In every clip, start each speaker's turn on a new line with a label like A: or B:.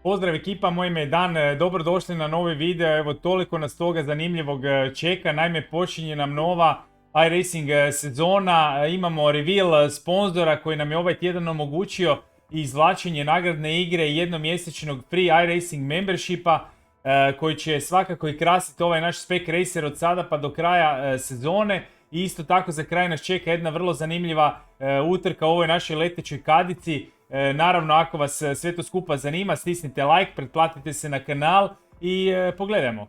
A: Pozdrav ekipa, moj ime je Dan, dobrodošli na novi video, evo toliko nas toga zanimljivog čeka, naime počinje nam nova iRacing sezona, imamo reveal sponzora koji nam je ovaj tjedan omogućio izvlačenje nagradne igre i jednomjesečnog free iRacing membershipa koji će svakako i krasiti ovaj naš Spec Racer od sada pa do kraja sezone. I isto tako za kraj nas čeka jedna vrlo zanimljiva utrka u ovoj našoj letećoj kadici. Naravno, ako vas sve to skupa zanima, stisnite like, pretplatite se na kanal i pogledajmo.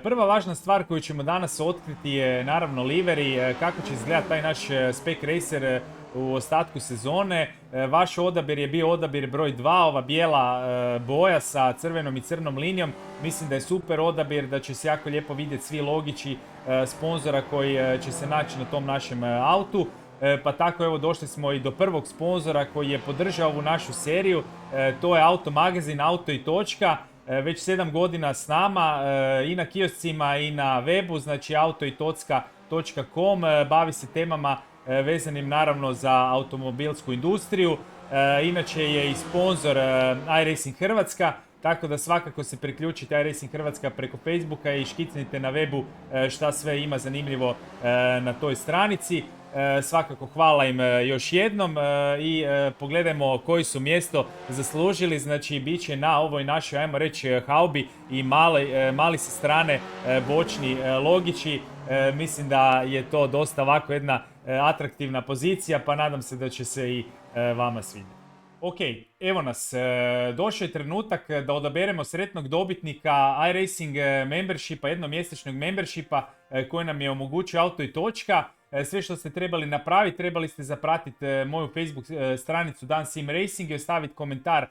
A: Prva važna stvar koju ćemo danas otkriti je naravno livery, kako će izgledati taj naš Spec Racer u ostatku sezone. Vaš odabir je bio odabir broj 2, ova bijela boja sa crvenom i crnom linijom. Mislim da je super odabir, da će se jako lijepo vidjeti svi logići sponzora koji će se naći na tom našem autu. Pa tako evo došli smo i do prvog sponzora koji je podržao ovu našu seriju. To je Auto Magazin, Auto i točka. Već 7 godina s nama i na kioscima i na webu, znači autoitocka.com, bavi se temama vezanim naravno za automobilsku industriju. Inače je i sponzor iRacing Hrvatska, tako da svakako se priključite iRacing Hrvatska preko Facebooka i škicnite na webu šta sve ima zanimljivo na toj stranici. Svakako hvala im još jednom i pogledajmo koji su mjesto zaslužili, znači bit će na ovoj našoj, ajmo reći, haubi i mali sa strane bočni logići. Mislim da je to dosta ovako jedna atraktivna pozicija, pa nadam se da će se i vama svidjeti. Ok, evo nas, došao je trenutak da odaberemo sretnog dobitnika iRacing membershipa, jednomjesečnog membershipa koji nam je omogućio Auto i točka. Sve što ste trebali napraviti, trebali ste zapratiti moju Facebook stranicu Dan Sim Racing i ostaviti komentar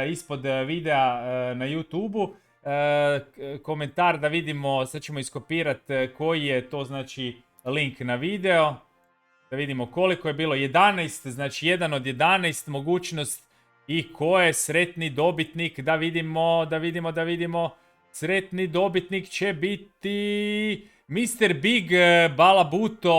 A: ispod videa na YouTube-u. Komentar da vidimo, sad ćemo iskopirati koji je to znači link na video. Da vidimo koliko je bilo, 11, znači 1 od 11 mogućnost i ko je sretni dobitnik, da vidimo. Sretni dobitnik će biti Mr. Big Balabuto,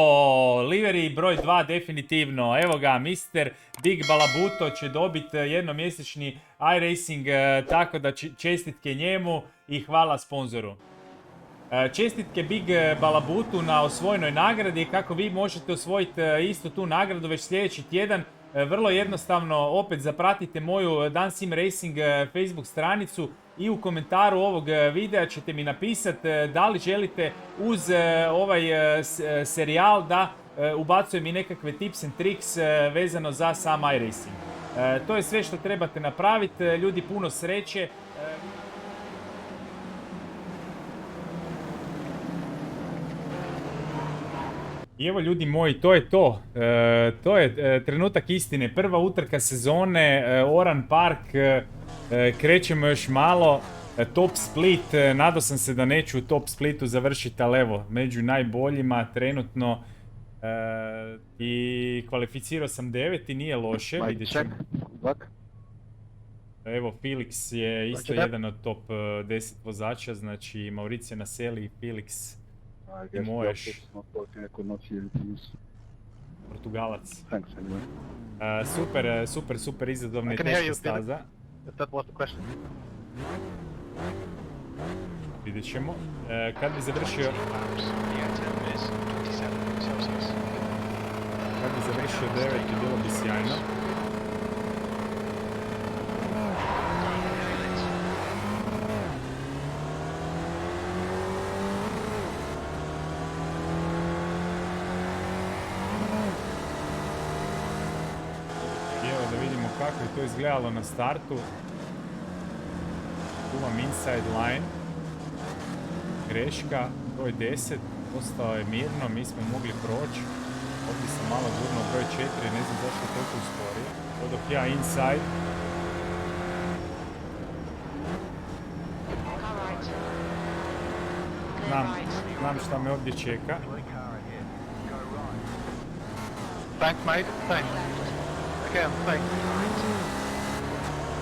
A: livery broj 2 definitivno. Evo ga, Mr. Big Balabuto će dobiti jednomjesečni iRacing, tako da čestitke njemu i hvala sponzoru. Čestitke Big Balabutu na osvojenoj nagradi. Kako vi možete osvojiti isto tu nagradu već sljedeći tjedan? Vrlo jednostavno, opet zapratite moju Dan Sim Racing Facebook stranicu i u komentaru ovog videa ćete mi napisati da li želite uz ovaj serijal da ubacujem i nekakve tips and tricks vezano za sam iRacing. To je sve što trebate napraviti. Ljudi, puno sreće. I evo ljudi moji, to je to. To je trenutak istine. Prva utrka sezone, Oran Park, krećemo još malo. Top Split, nadao sam se da neću u Top Splitu završiti, ali evo, među najboljima trenutno. I kvalificirao sam 9 i nije loše, vidjet ćemo. Evo, Felix je isto jedan od top 10 vozača, znači Mauricio Naselli i Felix. I možeš. Portugalac. Super izazovna i teška staza. Vidjet ćemo. Kad bi završio 9, bilo bi sjajno. Kako je to izgledalo na startu. Tu vam inside line. Greška, broj 10. Ostao je mirno, mi smo mogli proći. Ovdje sam malo gurno broj 4, ne znam zašto je toliko usporio. Dok ja inside. Znam šta me ovdje čeka.
B: Thanks mate, thanks. Again, thanks.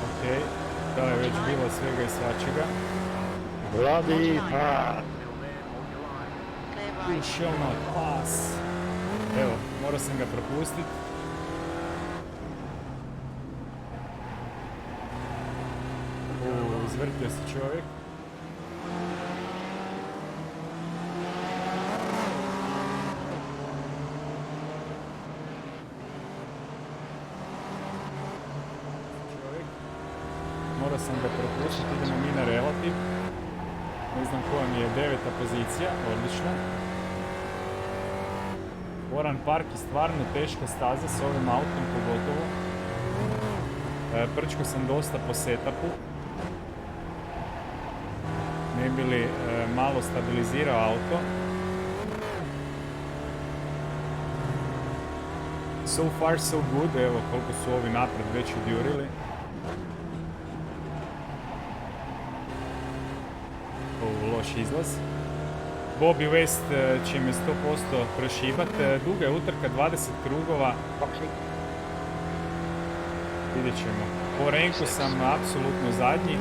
A: Okej, to je već bilo svega i svačega.
C: Bloody hard.
A: You shall not pass. Evo, morao sam ga propustit. Izvrtio se čovjek. Morao sam ga propustiti, idemo mi na relativ. Ne znam koja mi je 9. pozicija, odlično. Oran Park je stvarno teška staza s ovim autom pogotovo. Prčko sam dosta po setupu. Ne bi li malo stabilizirao auto. So far so good, evo koliko su ovi napred već odjurili. Loš izlaz. Bobby West će me 100% prošibat. Duga je utrka, 20 krugova. Vidjet ćemo. Po renku sam apsolutno zadnji.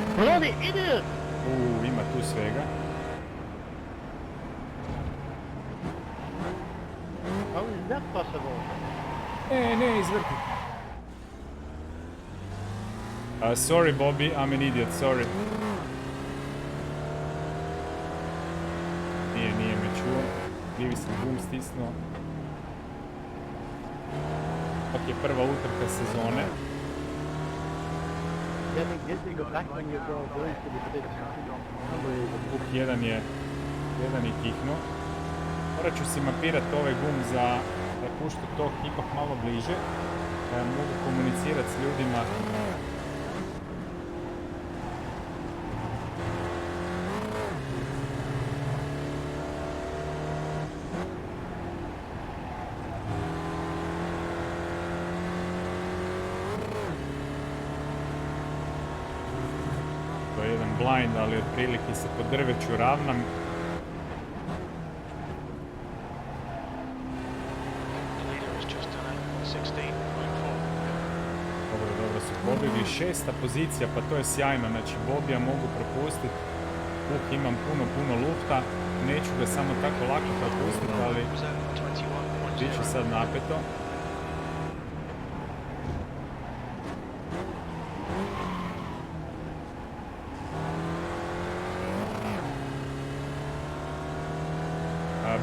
A: Ima tu svega.
B: How is that possible?
A: Ne, izvrti. Sorry Bobby, I'm an idiot, sorry. Nije me čuo. Krivi sam gum stisnuo. Pak je prva utrka sezone. Jedan je kihnuo. Morat ću si mapirat ovaj gum za puštu tok ipak malo bliže. Mogu komunicirat s ljudima. To je jedan blind, ali otprilike se po drveću ravnam. Dobro su pobjegli. 6. pozicija, pa to je sjajno. Znači Bobija mogu propustiti. Imam puno lufta. Neću ga samo tako lako propustiti, ali bit će sad napeto.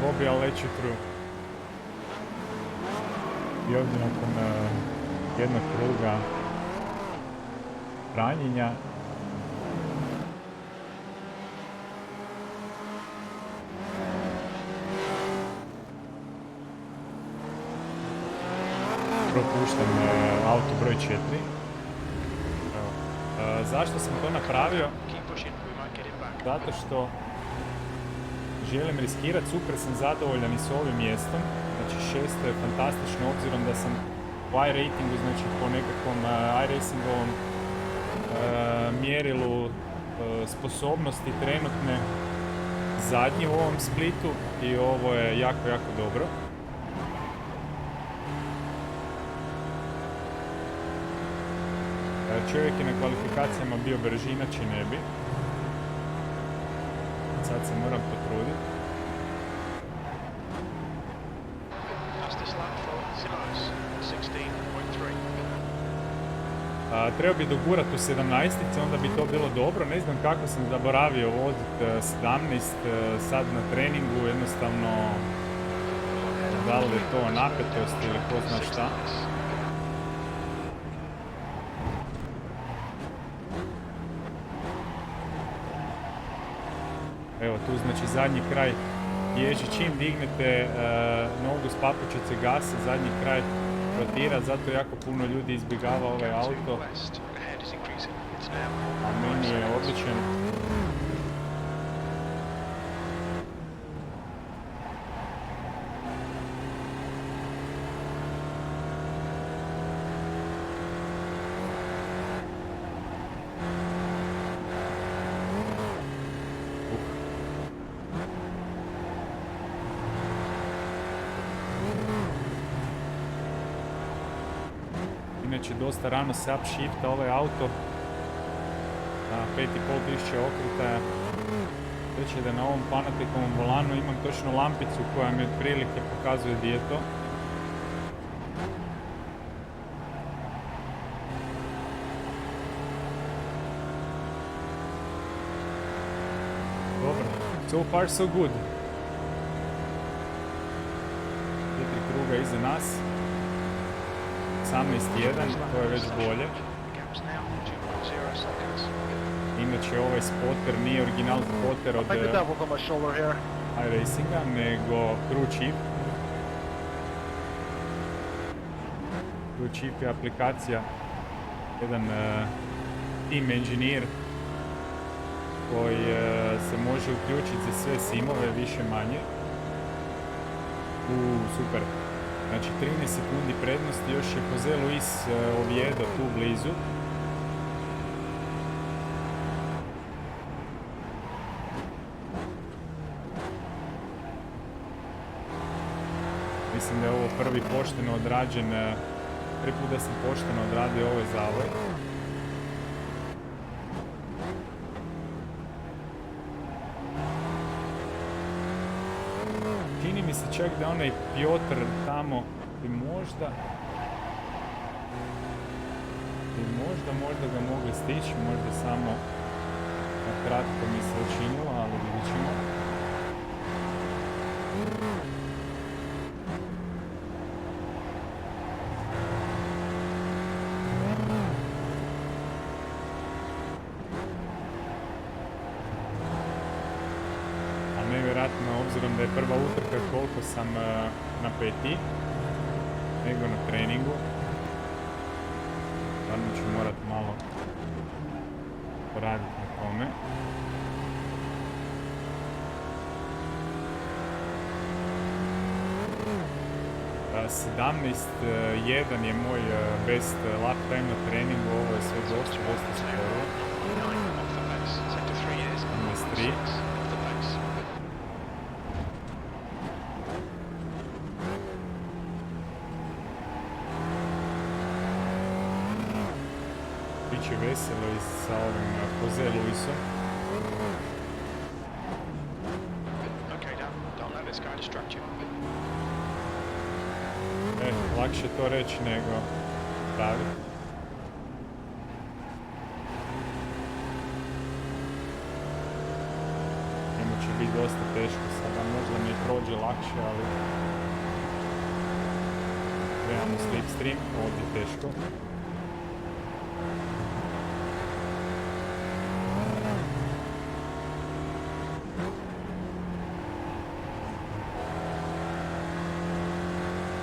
A: Bobby, I'll let you through. I ovdje nakon jednog kruga ranjenja propuštam auto broj 4. Zašto sam to napravio? Zato što želim riskirati, super sam zadovoljan i s ovim mjestom. Znači 6. je fantastično obzirom da sam u iRatingu, znači po nekakvom iRacingovom mjerilu sposobnosti trenutne zadnji u ovom splitu i ovo je jako dobro. Čovjek je na kvalifikacijama bio brži, inače ne bi. Sad se moram potruditi. Trebao bi dogurat u 17-ice, onda bi to bilo dobro. Ne znam kako sam zaboravio vozit 17 sad na treningu, jednostavno da li je to napetost ili ko zna šta. Evo tu znači zadnji kraj ježi, čim dignete nogu s papučice gasa, zadnji kraj rotira, zato jako puno ljudi izbjegava ovaj auto. A meni je odličan. Inače dosta rano se upshifta ovaj auto na 5500 okretaja. Reći da na ovom Panatikovom volanu imam točno lampicu koja mi otprilike pokazuje gdje je to. Dobro, so far so good. 4 kruga iza nas. 18.1, to je već bolje. Inače ovaj spotter nije original spotter od
B: I think the devil's on my shoulder here.
A: iRacinga, nego Crew Chief. Crew Chief je aplikacija, jedan team engineer koji se može uključiti za sve simove, više manje. Super. Znači 13 sekundi prednosti, još je Jose Luis Oviedo tu blizu. Mislim da je ovo prvi pošteno odrađen, prvi put da sam pošteno odradio ovaj zavoj. Čini mi se čak da onaj Piotr tamo bi možda ga mogli stići, možda samo na kratko mi se učinilo, ali vidjet ćemo. Nevjerojatno, obzirom da je prva utrka koliko sam na peti nego na treningu. Stvarno ću morat malo poraditi na tome. Uh, 17.1 je moj best lap time na treningu, ovo je sve dosta skoro. 17.3. Biće veselo i sa ovim Jose Luisom. Lakše to reći nego praviti. Njemu će biti dosta teško sada, možda mi prođe lakše, ali trebamo slipstream, ovdje je teško.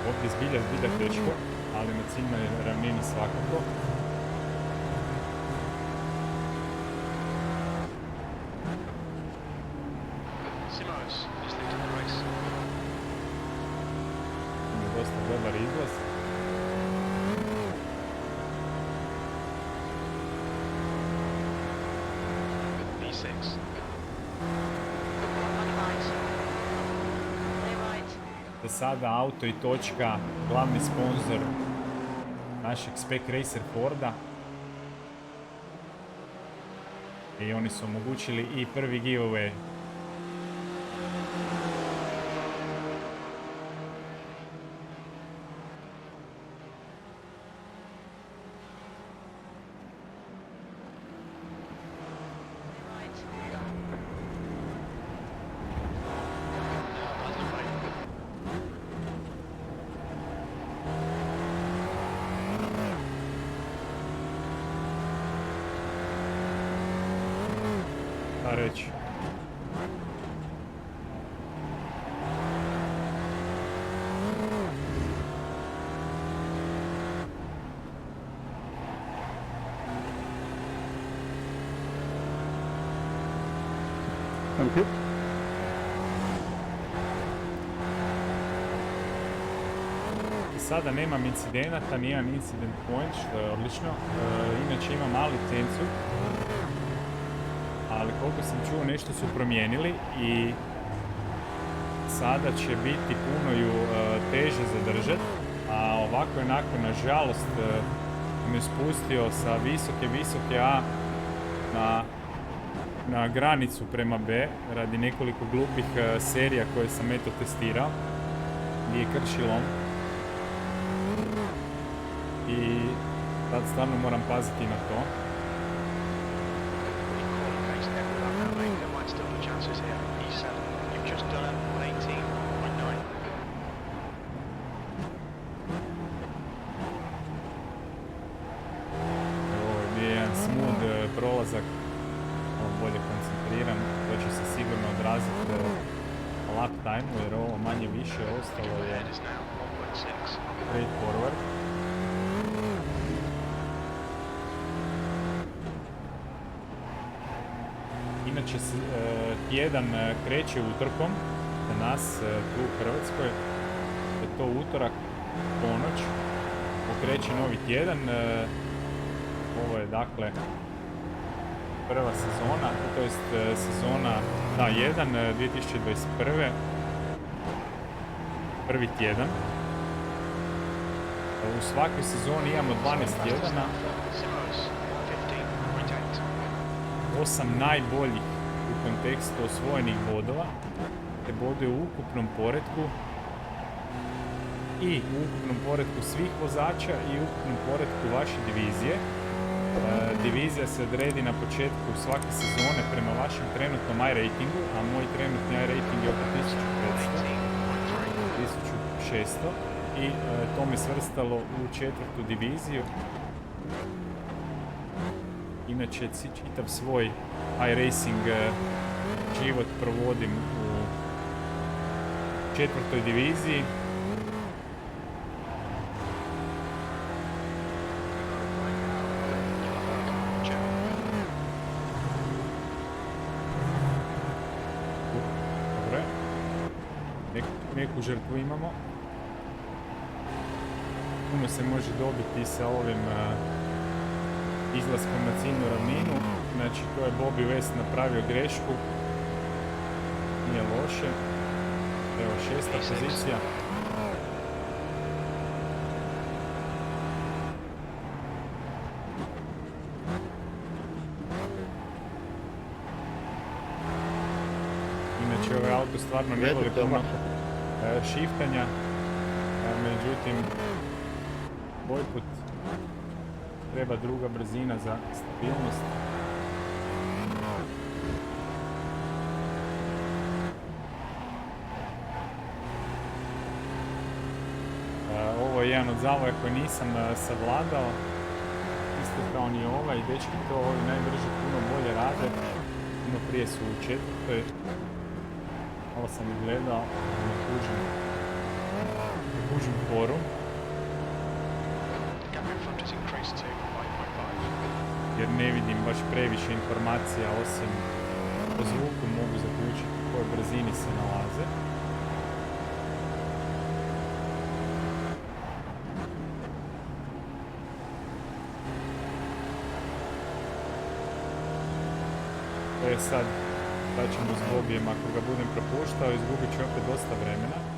A: Ovdje zbilja teško, ali na ciljnoj ravnini svakako. Ima dosta dobar izlaz. Za sada auto i točka, glavni sponzor našeg Spec Racer Forda. I oni su omogućili i prvi giveaway. Reći.
B: Thank you.
A: I sada nemam incidenata, nijedan incident point, što je odlično. Inače imam mali licencu. Ali koliko sam čuo, nešto su promijenili i sada će biti puno ju teže zadržati, a ovako je onako, nažalost, me spustio sa visoke A na na granicu prema B radi nekoliko glupih serija koje sam eto testirao gdje je kršilom i sad stvarno moram paziti na to. Ovo je bio jedan smooth prolazak, bolje koncentriran, to će se sigurno odraziti lap time jer ovo manje više ostalo je straight forward. Inače tjedan kreće utorkom za nas tu u Hrvatskoj, je to utorak, ponoć, pokreće novi tjedan. Ovo je dakle prva sezona, to jest sezona A1 2021. Prvi tjedan. U svakoj sezoni imamo 12 tjedana. 8 najboljih u kontekstu osvojenih bodova, te boduje u ukupnom poretku i u ukupnom poretku svih vozača i u ukupnom poretku vaše divizije. Divizija se odredi na početku svake sezone prema vašem trenutnom iRatingu, a moj trenutni iRating je oko 1500, 1600 i to me svrstalo u 4. diviziju. Inače, čitav svoj iRacing život provodim u 4. diviziji. Dobro. Neku žrtvu imamo. Puno se može dobiti sa ovim izlaskom na ciljnu ravninu. Znači to je Bobby West napravio grešku. Nije loše. Evo 6. pozicija. Inače ovaj auto stvarno ne voli puno shiftanja. Međutim, ovaj put treba druga brzina za stabilnost. Ovo je jedan od zavoja koji nisam savladao. Isto kao ni ovaj. Dečki to ovi najbrže puno bolje rade. Puno prije su u 4. Malo sam ih gledao. Ne kužim forum. Jer ne vidim baš previše informacija, osim po zvuku mogu zaključiti u kojoj brzini se nalaze. To je sad ćemo s Bobijem, ako ga budem propuštao, izgubit ću opet dosta vremena.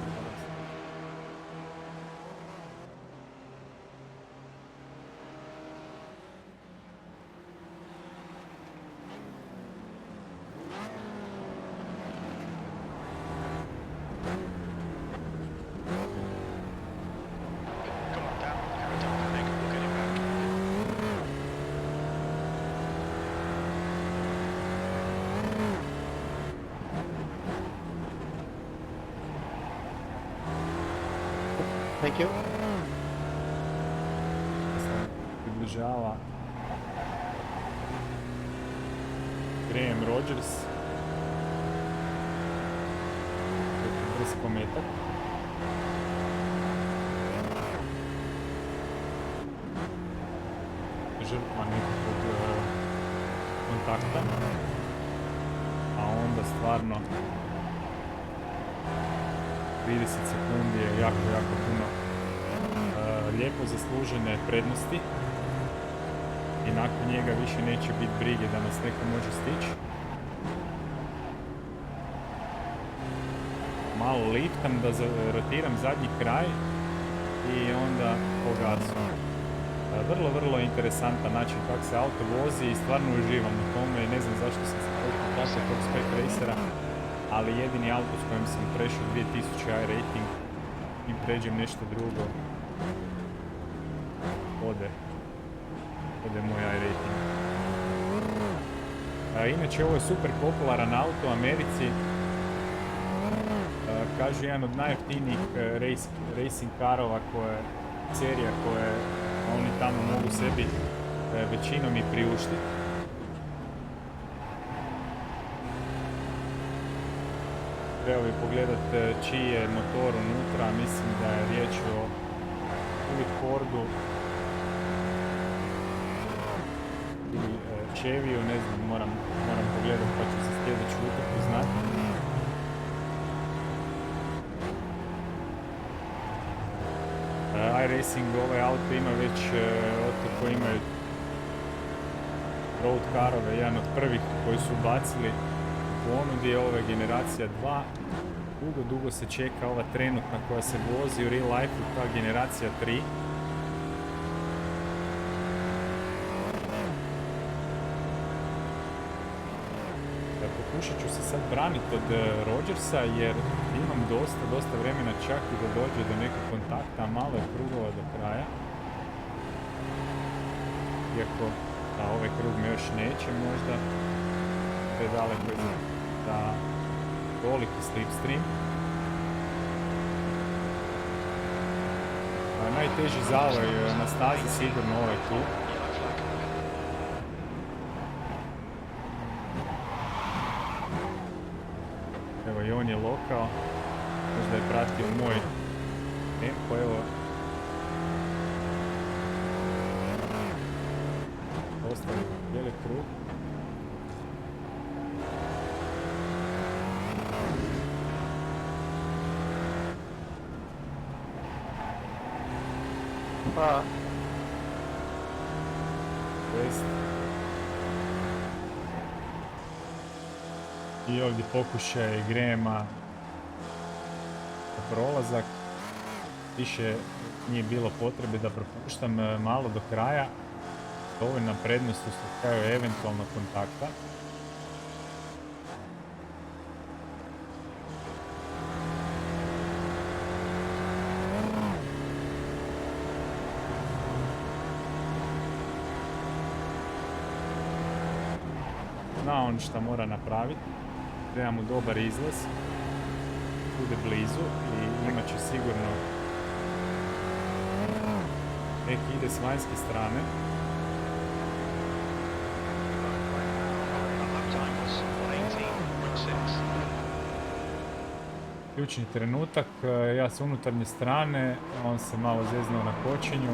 B: Thank you.
A: Se približava Graham Rogers. Brz kometak. Žrtva nekog kontakta. A onda stvarno 30 sekundi je jako puno lijepo zaslužene prednosti i nakon njega više neće biti brige da nas neko može stići. Malo liftam da rotiram zadnji kraj i onda po gasu. Vrlo interesantan način kako se auto vozi i stvarno uživam u tome i ne znam zašto sam toliko plaćao tog Spec Racera, ali jedini auto s kojim sam prešao 2000 iRating i pređem nešto drugo, ode moj iRating. Inače, ovo je super popularan auto u Americi. Kažu jedan od najjeftinijih racing carova serija koje oni tamo mogu sebi većinom i priuštiti. Trebao bi pogledat čiji je motor unutra, mislim da je riječ o Fordu ili Chevyu, ne znam, moram pogledat pa ću se sljedeću utrku znati. iRacing, ovaj auto ima već otkako imaju road carove, jedan od prvih koji su bacili u ponudi je ova generacija 2. Dugo se čeka ova trenutna koja se vozi u real life, ta generacija 3. Pokušat ću se sad braniti od Rodgersa jer imam dosta vremena čak i da dođe do nekog kontakta, a malo je krugova do kraja. Iako ovaj krug me još neće možda predaleko za toliki slipstream. Najteži zavoj na stazi sigurno ovaj tu. Evo i on je lokao, možda je pratio moj tempo, evo. Ostaje bijeli krug.
B: Pa.
A: I ovdje pokušaj Grahama prolazak. Više nije bilo potrebe da propuštam malo do kraja. Dovoljna prednost u slučaju eventualnog kontakta. Zna on šta mora napraviti. Treba mu dobar izlaz. Bude blizu i imat će sigurno. Neki ide s vanjske strane. Ključni trenutak, ja s unutarnje strane, on se malo zeznuo na kočenju.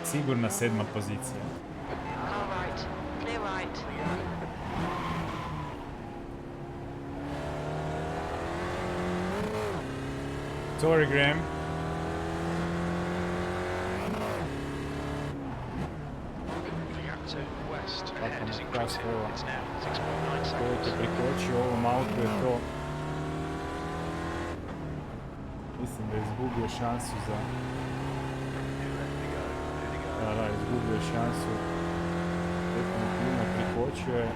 A: Sigurna 7. pozicija. Sorry, Graham. Ko te prikočio ovom autu je to. Mislim da je izgubio šansu za... Da, izgubio šansu. Definitivno prikočio je.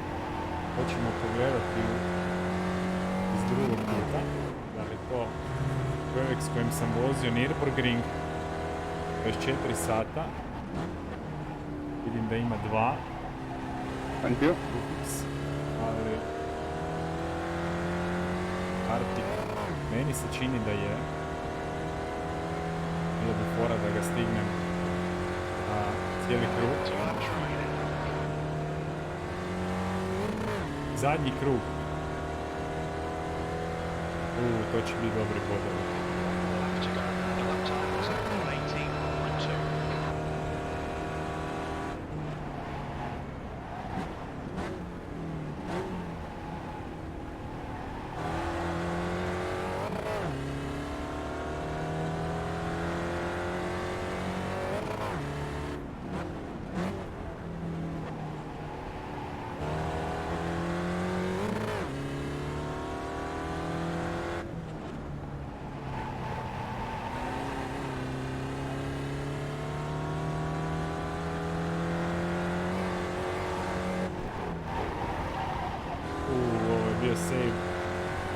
A: Hoćemo pogledati iz drugog puta. Da li to čovjek s kojim sam vozio Nürburgring 24 sata. Vidim da ima 2.
B: Thank you.
A: Ali Artik meni se čini da je. Bilo bi fora da ga stignem na cijeli krug. Zadnji krug. To će biti dobri bodovi.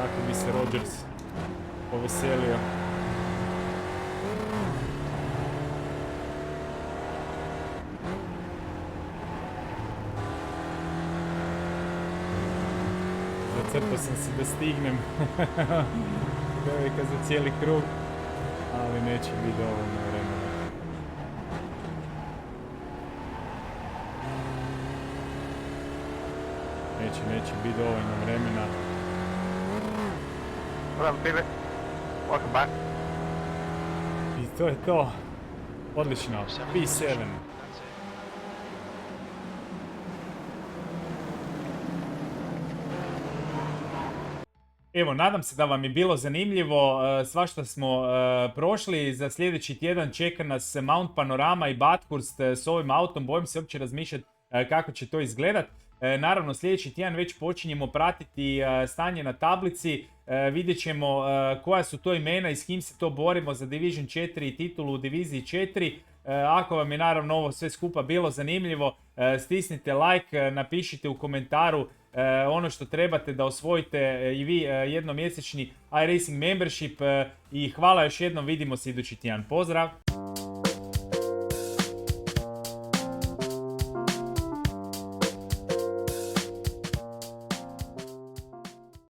A: Kako bi se Rodgers poveselio. Zacrpao sam se da stignem devojka za cijeli krug, ali neće biti dovoljno vremena. Neće biti dovoljno vremena.
B: Hello, David. Welcome back.
A: I to je to. Odlično. P7. Evo, nadam se da vam je bilo zanimljivo, svašta smo prošli, za sljedeći tjedan čeka nas Mount Panorama i Bathurst s ovim autom, bojim se uopće razmišljati kako će to izgledat. Naravno, sljedeći tjedan već počinjemo pratiti stanje na tablici, vidjet ćemo koja su to imena i s kim se to borimo za Division 4 i titulu u Diviziji 4. Ako vam je naravno ovo sve skupa bilo zanimljivo, stisnite like, napišite u komentaru ono što trebate da osvojite i vi jednomjesečni iRacing membership i hvala još jednom, vidimo se idući tjedan. Pozdrav!